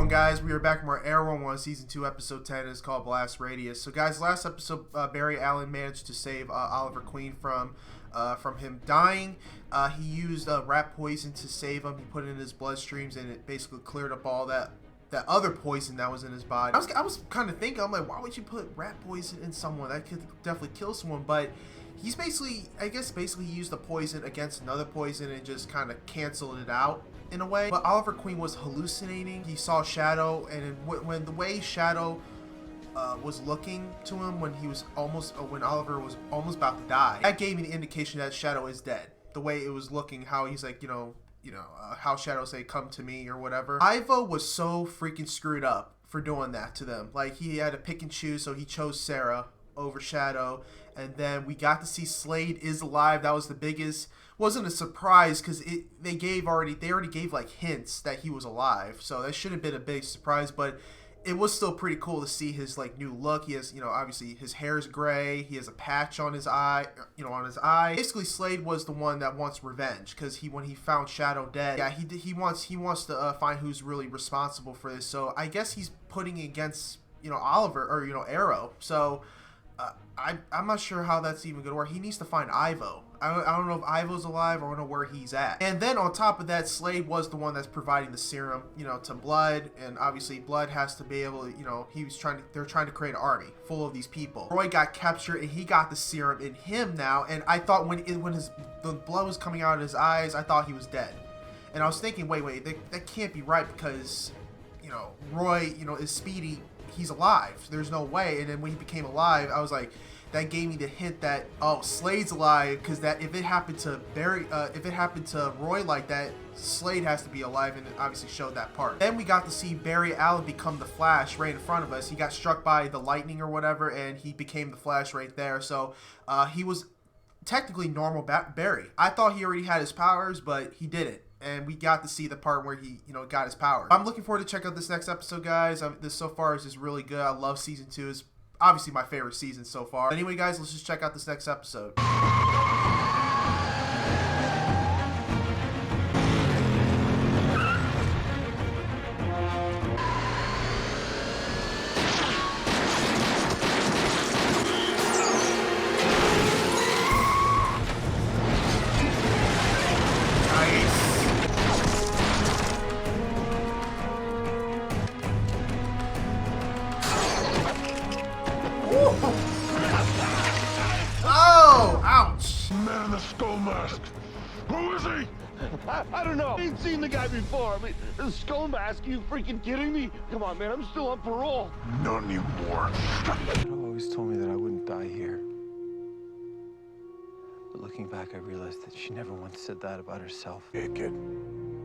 going, guys? We are back from our Arrow 1 Season 2, Episode 10. It's called Blast Radius. So, guys, last episode, Barry Allen managed to save Oliver Queen from him dying. He used rat poison to save him. He put it in his bloodstreams, and it basically cleared up all that other poison that was in his body. I was kind of thinking, I'm like, why would you put rat poison in someone? That could definitely kill someone, but he's basically, I guess, used the poison against another poison and just kind of canceled it out in a way. But Oliver Queen was hallucinating. He saw Shadow, and when the way Shadow was looking to him when Oliver was almost about to die, that gave me the indication that Shadow is dead. The way it was looking, how he's like, how Shadow say, "Come to me" or whatever. Ivo was so freaking screwed up for doing that to them. Like, he had to pick and choose, so he chose Sarah over Shadow. And then we got to see Slade is alive. That was the biggest. Wasn't a surprise because they already gave like hints that he was alive. So that should have been a big surprise, but it was still pretty cool to see his like new look. He has, obviously his hair is gray. He has a patch on his eye, Basically, Slade was the one that wants revenge because when he found Shadow dead, yeah, he wants to find who's really responsible for this. So I guess he's putting against Oliver or Arrow. So I'm not sure how that's even going to work. He needs to find Ivo. I don't know if Ivo's alive or I don't know where he's at. And then on top of that, Slade was the one that's providing the serum, to Blood. And obviously Blood has to be able to, they're trying to create an army full of these people. Roy got captured and he got the serum in him now. And I thought when the blood was coming out of his eyes, I thought he was dead. And I was thinking, wait, that can't be right because, Roy, is Speedy. He's alive. There's no way. And then when he became alive, I was like, that gave me the hint that, oh, Slade's alive, because that if it happened to Roy like that, Slade has to be alive, and it obviously showed that part. Then we got to see Barry Allen become the Flash right in front of us. He got struck by the lightning or whatever, and he became the Flash right there. So he was technically normal Barry. I thought he already had his powers, but he didn't. And we got to see the part where he, got his power. I'm looking forward to check out this next episode, guys. This so far is just really good. I love season 2. It's obviously my favorite season so far. Anyway, guys, let's just check out this next episode. Oh, ouch. Man in the skull mask. Who is he? I don't know. I ain't seen the guy before. I mean, the skull mask, you freaking kidding me? Come on, man, I'm still on parole. Not anymore. She always told me that I wouldn't die here. But looking back, I realized that she never once said that about herself. Hey, kid.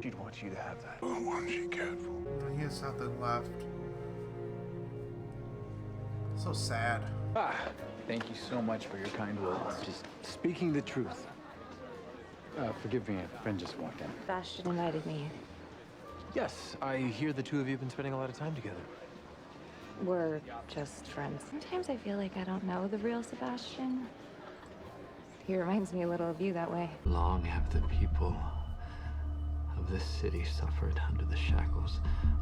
She'd want you to have that. I want you careful. He has nothing left. So sad. Thank you so much for your kind words. Just speaking the truth. Forgive me, a friend just walked in. Bastion invited me. Yes, I hear the two of you have been spending a lot of time together. We're just friends. Sometimes I feel like I don't know the real Sebastian. He reminds me a little of you that way. Long have the people of this city suffered under the shackles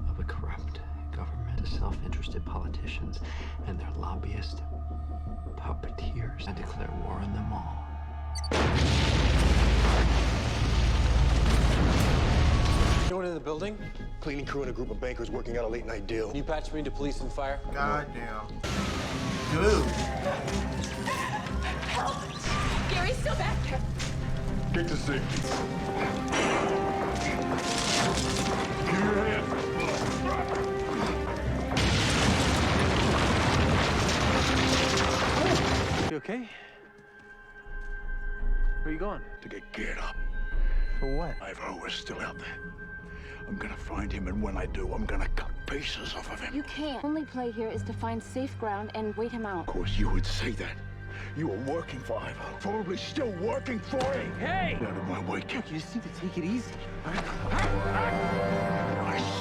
of a corrupt government, the self-interested politicians and their lobbyist puppeteers. I declare war on them all. Anyone in the building? Cleaning crew and a group of bankers working out a late night deal. Can you patch me into police and fire? Goddamn. Dude. Help! Gary's still back there. Get to safety. Give your hand. You okay? Where are you going? To get geared up. For what? Ivo is still out there. I'm gonna find him, and when I do, I'm gonna cut pieces off of him. You can't. Only play here is to find safe ground and wait him out. Of course, you would say that. You were working for Ivo. Probably still working for him. Hey! Get out of my way, kid. You just need to take it easy. I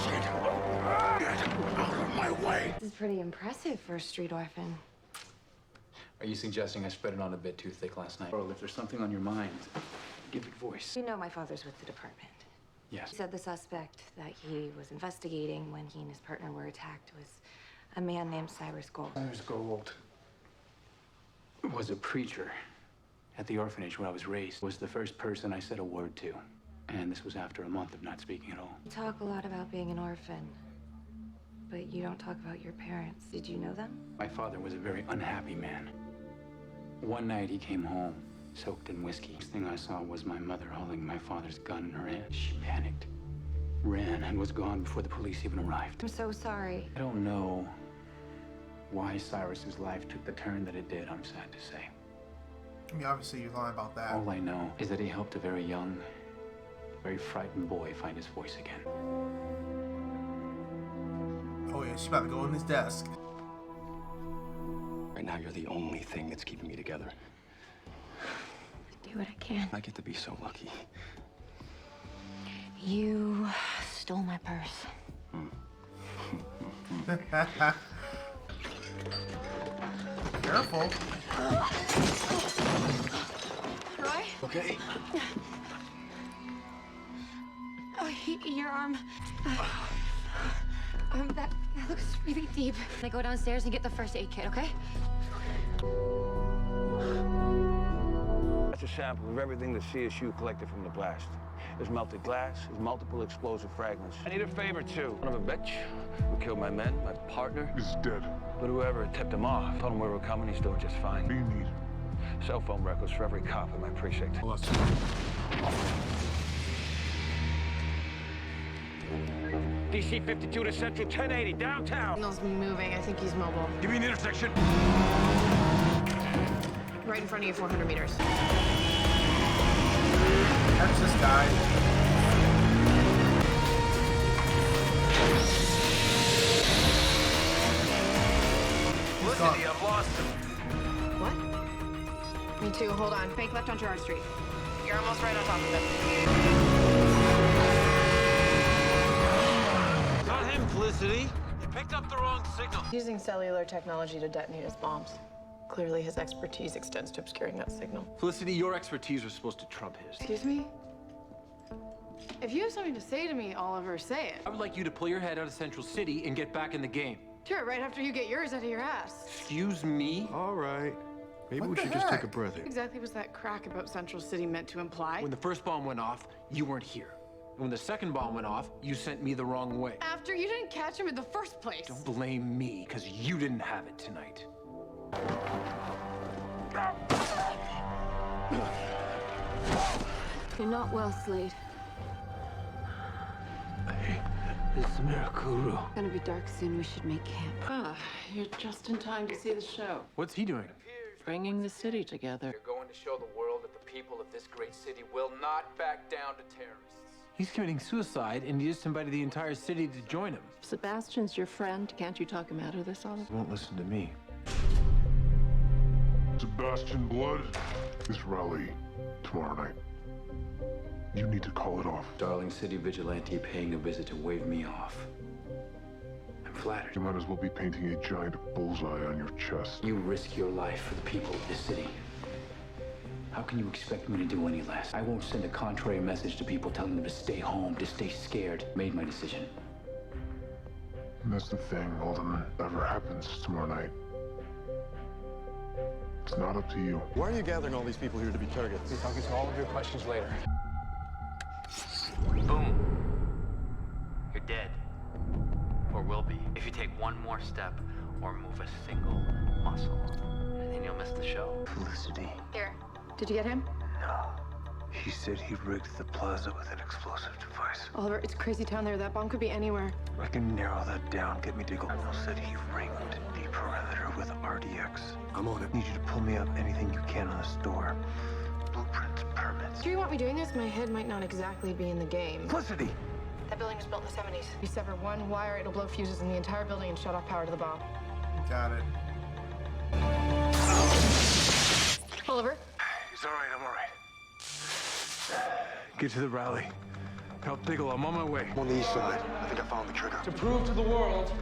said, get out of my way. This is pretty impressive for a street orphan. Are you suggesting I spread it on a bit too thick last night? Earl, if there's something on your mind, give it voice. You know my father's with the department. Yes. He said the suspect that he was investigating when he and his partner were attacked was a man named Cyrus Gold. Cyrus Gold was a preacher at the orphanage where I was raised. Was the first person I said a word to. And this was after a month of not speaking at all. You talk a lot about being an orphan, but you don't talk about your parents. Did you know them? My father was a very unhappy man. One night he came home, soaked in whiskey. Next thing I saw was my mother holding my father's gun in her hand. She panicked, ran, and was gone before the police even arrived. I'm so sorry. I don't know why Cyrus's life took the turn that it did, I'm sad to say. I mean, obviously you're lying about that. All I know is that he helped a very young, very frightened boy find his voice again. Oh yeah, she's about to go in his desk. Right now, you're the only thing that's keeping me together. Do what I can. I get to be so lucky. You stole my purse. Careful. Roy? Okay. Your arm. That looks really deep. I go downstairs and get the first aid kit, okay? That's a sample of everything the CSU collected from the blast. There's melted glass, there's multiple explosive fragments. I need a favor, too. Son of a bitch who killed my men, my partner. He's dead. But whoever tipped him off told him we were coming, he's doing just fine. What do you need? Cell phone records for every cop in my precinct. Well, that's... DC 52 to Central 1080, downtown. Signal's moving. I think he's mobile. Give me an intersection. Right in front of you, 400 meters. That's this guy. Felicity, I've lost him. What? Me too. Hold on. Bank left on Gerard Street. You're almost right on top of it. Not him, Felicity. You picked up the wrong signal. Using cellular technology to detonate his bombs. Clearly, his expertise extends to obscuring that signal. Felicity, your expertise was supposed to trump his. Excuse me? If you have something to say to me, Oliver, say it. I would like you to pull your head out of Central City and get back in the game. Sure, right after you get yours out of your ass. Excuse me? All right. Maybe What we the should just heck? take a breather. What exactly was that crack about Central City meant to imply? When the first bomb went off, you weren't here. And when the second bomb went off, you sent me the wrong way. After you didn't catch him in the first place. Don't blame me, because you didn't have it tonight. You're not well, Slade. It's Mirakuru. It's gonna be dark soon. We should make camp. Ah, you're just in time to see the show. What's he doing? Bringing the city together. You're going to show the world that the people of this great city will not back down to terrorists. He's committing suicide, and you just invited the entire city to join him. Sebastian's your friend. Can't you talk him out of this, Oliver? He won't listen to me. Sebastian Blood, this rally tomorrow night. You need to call it off. Darling City vigilante paying a visit to wave me off. I'm flattered. You might as well be painting a giant bullseye on your chest. You risk your life for the people of this city. How can you expect me to do any less? I won't send a contrary message to people telling them to stay home, to stay scared. Made my decision. And that's the thing, Alderman. Whatever happens tomorrow night, it's not up to you. Why are you gathering all these people here to be targets? I'll get to all of your questions later. Boom. You're dead. Or will be. If you take one more step or move a single muscle, then you'll miss the show. Felicity. Here. Did you get him? No. He said he rigged the plaza with an explosive device. Oliver, it's crazy town there. That bomb could be anywhere. I can narrow that down. Get me to go. Admiral said he ringed the perimeter with RDX. I'm on it. Need you to pull me up anything you can on the store. Blueprints, permits. Do you want me doing this? My head might not exactly be in the game. Felicity! That building was built in the 70s. You sever one wire, it'll blow fuses in the entire building and shut off power to the bomb. Got it. Oliver? He's all right, I'm all right. Get to the rally. Help Diggle, I'm on my way. I'm on the east side. I think I found the trigger. To prove to the world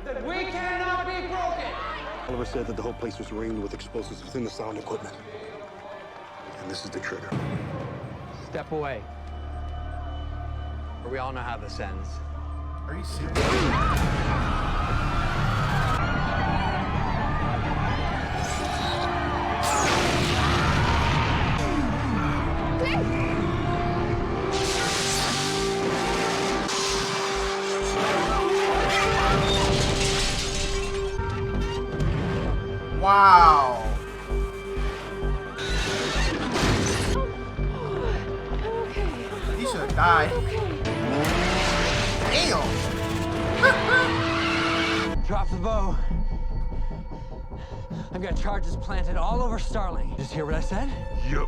that we cannot be broken. Oliver said that the whole place was ringed with explosives within the sound equipment. And this is the trigger. Step away. But we all know how this ends. Are you serious? Wow. He should have died. Damn. Drop the bow. I've got charges planted all over Starling. Just hear what I said? Yep.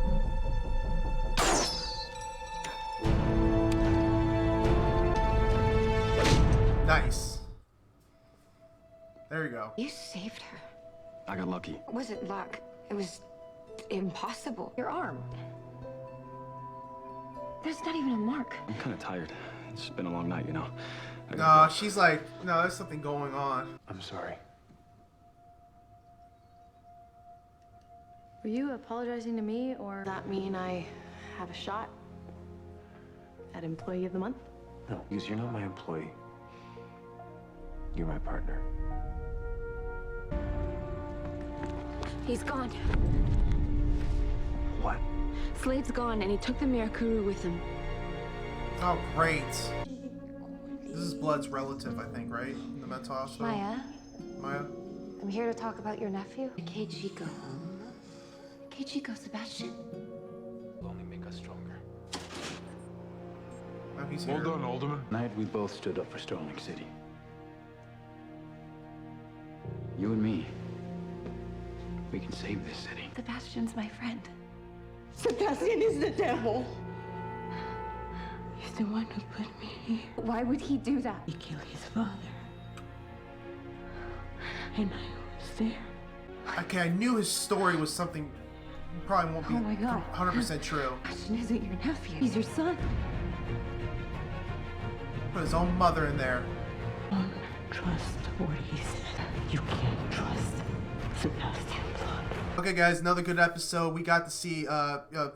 Nice. There you go. You saved her. I got lucky. It wasn't luck. It was impossible. Your arm. There's not even a mark. I'm kind of tired. It's been a long night, you know. No, she's like, no, there's something going on. I'm sorry. Were you apologizing to me, or does that mean I have a shot at Employee of the Month? No, because you're not my employee. You're my partner. He's gone. What? Slade's gone, and he took the Mirakuru with him. Oh, great. This is Blood's relative, I think, right? In the mental hospital. Maya, Maya? I'm here to talk about your nephew. Keiichiro. Keiichiro, Sebastian. Will only make us stronger. Oh, he's Well here. done, Alderman. Night we both stood up for Starling City. You and me. We can save this city. Sebastian's my friend. Sebastian is the devil. He's the one who put me here. Why would he do that? He killed his father. And I was there. Okay, I knew his story was something probably won't be Oh my God. 100% true. Sebastian isn't your nephew. He's your son. Put his own mother in there. Don't trust what he said. You can't trust Sebastian Blood. Okay, guys, another good episode. We got to see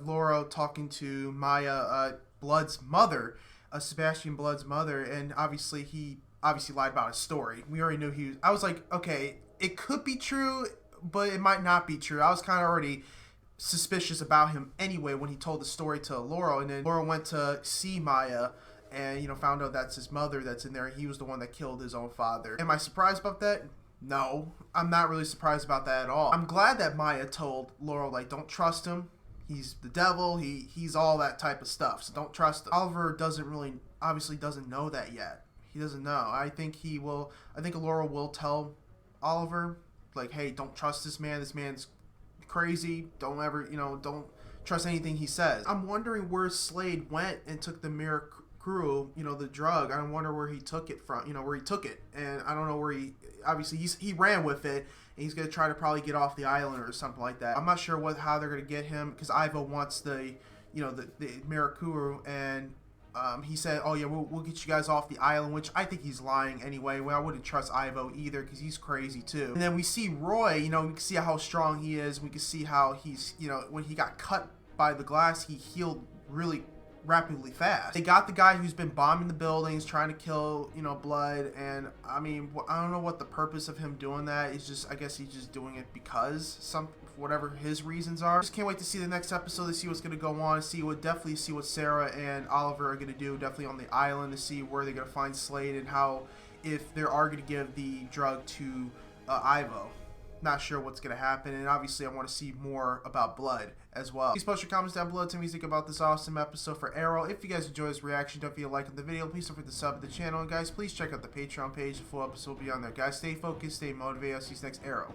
Laura talking to Maya, Blood's mother, Sebastian Blood's mother, and obviously he lied about his story. We already knew he was. I was like, okay, it could be true, but it might not be true. I was kind of already suspicious about him anyway when he told the story to Laura, and then Laura went to see Maya and, you know, found out that's his mother that's in there. He was the one that killed his own father. Am I surprised about that? No, I'm not really surprised about that at all. I'm glad that Maya told Laura, like, don't trust him. He's the devil. He's all that type of stuff. So don't trust him. Oliver obviously doesn't know that yet. He doesn't know. I think Laura will tell Oliver, like, hey, don't trust this man. This man's crazy. Don't ever, don't trust anything he says. I'm wondering where Slade went and took the Mirakuru, the drug. I wonder where he took it from, where he took it. And I don't know where obviously he ran with it, and he's going to try to probably get off the island or something like that. I'm not sure how they're going to get him, because Ivo wants the Mirakuru, and he said, oh yeah, we'll get you guys off the island, which I think he's lying anyway. Well, I wouldn't trust Ivo either, because he's crazy too. And then we see Roy, we can see how strong he is. We can see how he's, when he got cut by the glass, he healed really rapidly fast. They got the guy who's been bombing the buildings, trying to kill, Blood, and I mean, I don't know what the purpose of him doing that is. Just, I guess he's just doing it because whatever his reasons are. Just can't wait to see the next episode to see what's going to go on, definitely see what Sarah and Oliver are going to do, definitely on the island, to see where they're going to find Slade and how, if they are going to give the drug to Ivo. Not sure what's going to happen, and obviously I want to see more about Blood as well. Please post your comments down below. Tell me what you think about this awesome episode for Arrow. If you guys enjoyed this reaction, don't forget to like the video. Please don't forget to sub to the channel, and guys, please check out the Patreon page. The full episode will be on there. Guys, stay focused, stay motivated. I'll see you next Arrow.